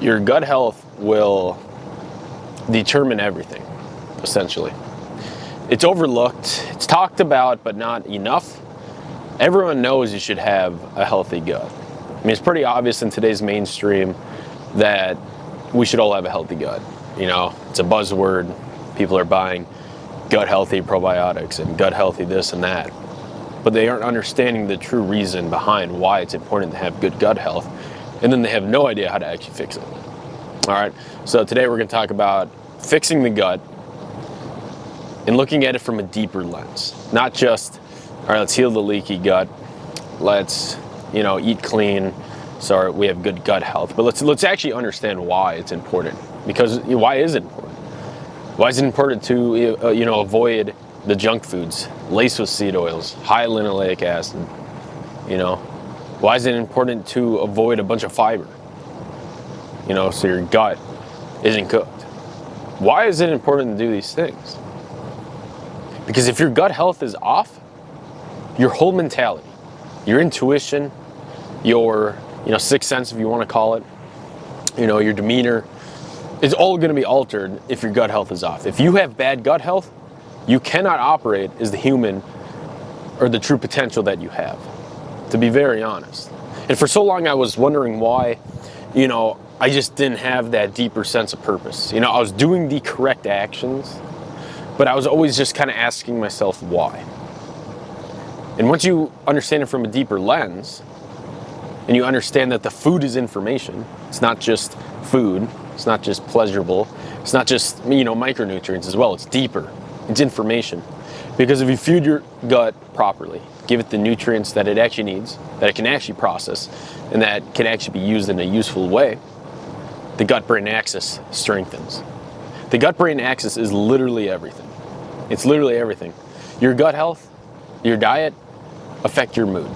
Your gut health will determine everything, essentially. It's overlooked, it's talked about, but not enough. Everyone knows you should have a healthy gut. I mean, it's pretty obvious in today's mainstream that we should all have a healthy gut. You know, it's a buzzword. People are buying gut healthy probiotics and gut healthy this and that. But they aren't understanding the true reason behind why it's important to have good gut health. And then they have no idea how to actually fix it. All right, so today we're going to talk about fixing the gut and looking at it from a deeper lens. Not just, all right, let's heal the leaky gut. Let's, eat clean so we have good gut health. But let's actually understand why it's important. Because why is it important? Why is it important to, avoid the junk foods laced with seed oils, high linoleic acid? Why is it important to avoid a bunch of fiber? So your gut isn't cooked. Why is it important to do these things? Because if your gut health is off, your whole mentality, your intuition, your sixth sense, if you want to call it, your demeanor, is all going to be altered if your gut health is off. If you have bad gut health, you cannot operate as the human or the true potential that you have, to be very honest. And for so long I was wondering why, I just didn't have that deeper sense of purpose. I was doing the correct actions, but I was always just kind of asking myself why. And once you understand it from a deeper lens, and you understand that the food is information, it's not just food, it's not just pleasurable, it's not just, micronutrients as well, it's deeper, it's information. Because if you feed your gut properly, give it the nutrients that it actually needs, that it can actually process, and that can actually be used in a useful way, the gut-brain axis strengthens. The gut-brain axis is literally everything. It's literally everything. Your gut health, your diet, affect your mood,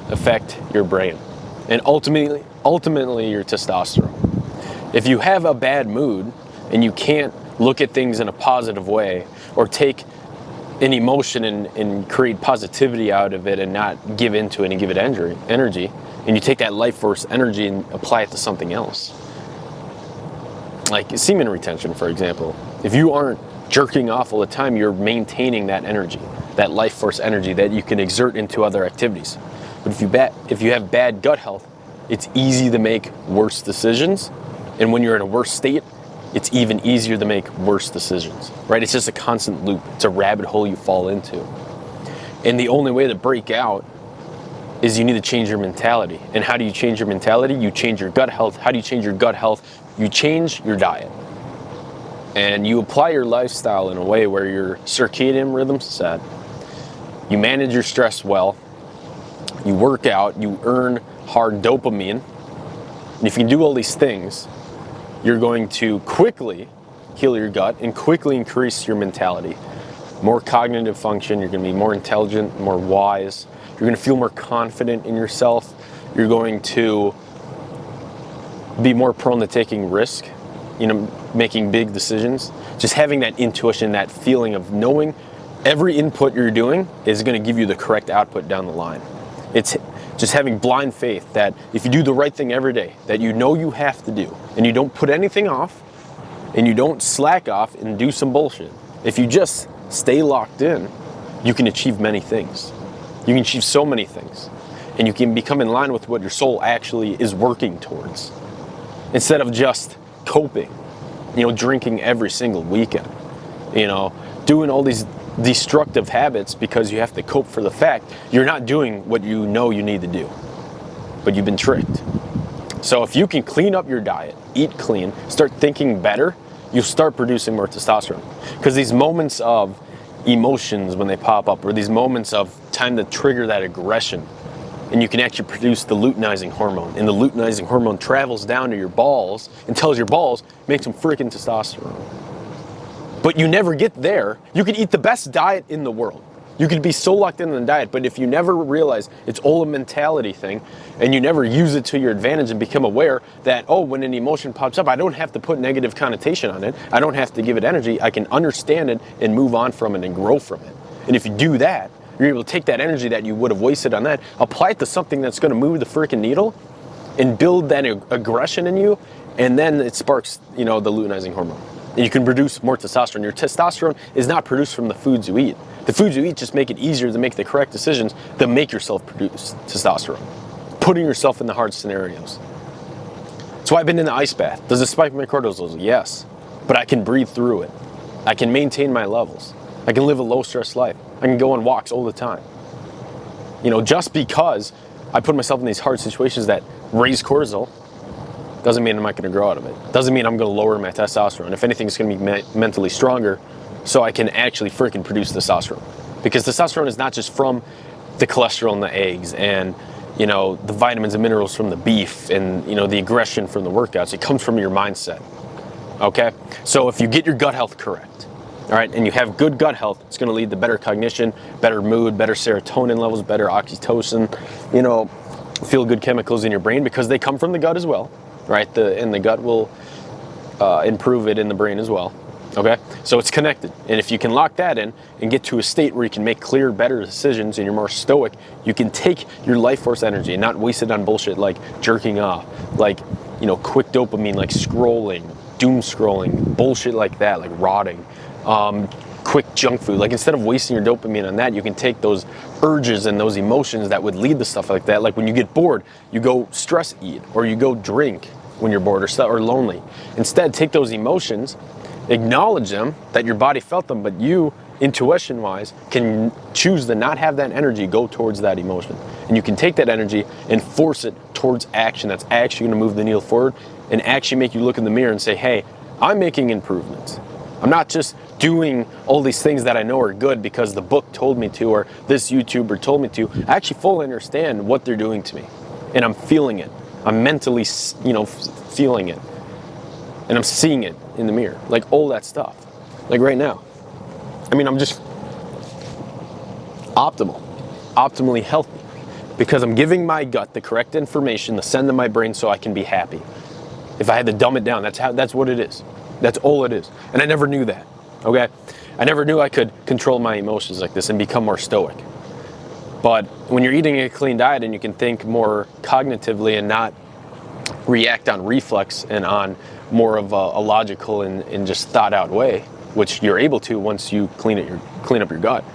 affect your brain, and ultimately your testosterone. If you have a bad mood and you can't look at things in a positive way or take an emotion and create positivity out of it and not give into it and give it energy, and you take that life force energy and apply it to something else, like semen retention, for example. If you aren't jerking off all the time, you're maintaining that energy, that life force energy that you can exert into other activities. But if you have bad gut health, it's easy to make worse decisions. And when you're in a worse state, it's even easier to make worse decisions, right? It's just a constant loop. It's a rabbit hole you fall into. And the only way to break out is you need to change your mentality. And how do you change your mentality? You change your gut health. How do you change your gut health? You change your diet. And you apply your lifestyle in a way where your circadian rhythm's set. You manage your stress well. You work out. You earn hard dopamine. And if you can do all these things, you're going to quickly heal your gut and quickly increase your mentality. More cognitive function, you're going to be more intelligent, more wise. You're going to feel more confident in yourself. You're going to be more prone to taking risk, making big decisions. Just having that intuition, that feeling of knowing every input you're doing is going to give you the correct output down the line. It's just having blind faith that if you do the right thing every day, that you have to do, and you don't put anything off, and you don't slack off and do some bullshit. If you just stay locked in, you can achieve many things. You can achieve so many things. And you can become in line with what your soul actually is working towards. Instead of just coping, drinking every single weekend, doing all these destructive habits because you have to cope for the fact you're not doing what you need to do, but you've been tricked. So if you can clean up your diet, eat clean, start thinking better, you'll start producing more testosterone. Because these moments of emotions when they pop up, or these moments of time to trigger that aggression, and you can actually produce the luteinizing hormone, and the luteinizing hormone travels down to your balls and tells your balls, make some freaking testosterone. But you never get there. You could eat the best diet in the world. You could be so locked in on the diet, but if you never realize it's all a mentality thing, and you never use it to your advantage and become aware that, when an emotion pops up, I don't have to put negative connotation on it. I don't have to give it energy. I can understand it and move on from it and grow from it. And if you do that, you're able to take that energy that you would have wasted on that, apply it to something that's going to move the freaking needle, and build that aggression in you, and then it sparks, the luteinizing hormone. And you can produce more testosterone. Your testosterone is not produced from the foods you eat. The foods you eat just make it easier to make the correct decisions that make yourself produce testosterone. Putting yourself in the hard scenarios. That's why I've been in the ice bath. Does it spike my cortisol? Yes. But I can breathe through it. I can maintain my levels. I can live a low stress life. I can go on walks all the time. Just because I put myself in these hard situations that raise cortisol doesn't mean I'm not going to grow out of it. Doesn't mean I'm going to lower my testosterone. If anything, it's going to be mentally stronger so I can actually freaking produce testosterone. Because testosterone is not just from the cholesterol in the eggs and, the vitamins and minerals from the beef and, the aggression from the workouts. It comes from your mindset. Okay? So if you get your gut health correct, all right, and you have good gut health, it's going to lead to better cognition, better mood, better serotonin levels, better oxytocin, feel good chemicals in your brain because they come from the gut as well. Right, and the gut will improve it in the brain as well. Okay, so it's connected, and if you can lock that in and get to a state where you can make clear, better decisions, and you're more stoic, you can take your life force energy and not waste it on bullshit like jerking off, like quick dopamine, like scrolling, doom scrolling, bullshit like that, like rotting, quick junk food. Like instead of wasting your dopamine on that, you can take those urges and those emotions that would lead to stuff like that. Like when you get bored, you go stress eat or you go drink when you're bored or lonely. Instead, take those emotions, acknowledge them, that your body felt them, but you, intuition-wise, can choose to not have that energy go towards that emotion. And you can take that energy and force it towards action that's actually going to move the needle forward and actually make you look in the mirror and say, hey, I'm making improvements. I'm not just doing all these things that I know are good because the book told me to or this YouTuber told me to. I actually fully understand what they're doing to me. And I'm feeling it. I'm mentally, feeling it. And I'm seeing it in the mirror. Like all that stuff. Like right now. I'm just optimally healthy. Because I'm giving my gut the correct information to send to my brain so I can be happy. If I had to dumb it down, that's what it is. That's all it is. And I never knew that, okay? I never knew I could control my emotions like this and become more stoic. But when you're eating a clean diet and you can think more cognitively and not react on reflex and on more of a logical and just thought out way, which you're able to once you clean up your gut,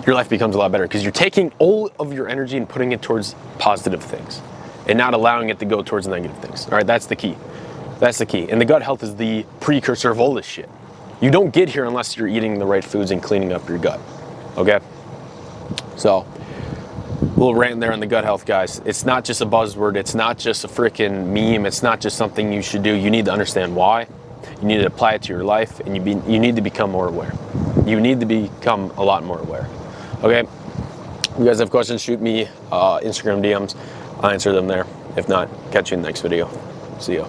your life becomes a lot better because you're taking all of your energy and putting it towards positive things and not allowing it to go towards negative things. All right, that's the key. That's the key. And the gut health is the precursor of all this shit. You don't get here unless you're eating the right foods and cleaning up your gut. Okay? So, a little rant there on the gut health, guys. It's not just a buzzword. It's not just a freaking meme. It's not just something you should do. You need to understand why. You need to apply it to your life, and you need to become more aware. You need to become a lot more aware. Okay? If you guys have questions, shoot me Instagram DMs. I'll answer them there. If not, catch you in the next video. See ya.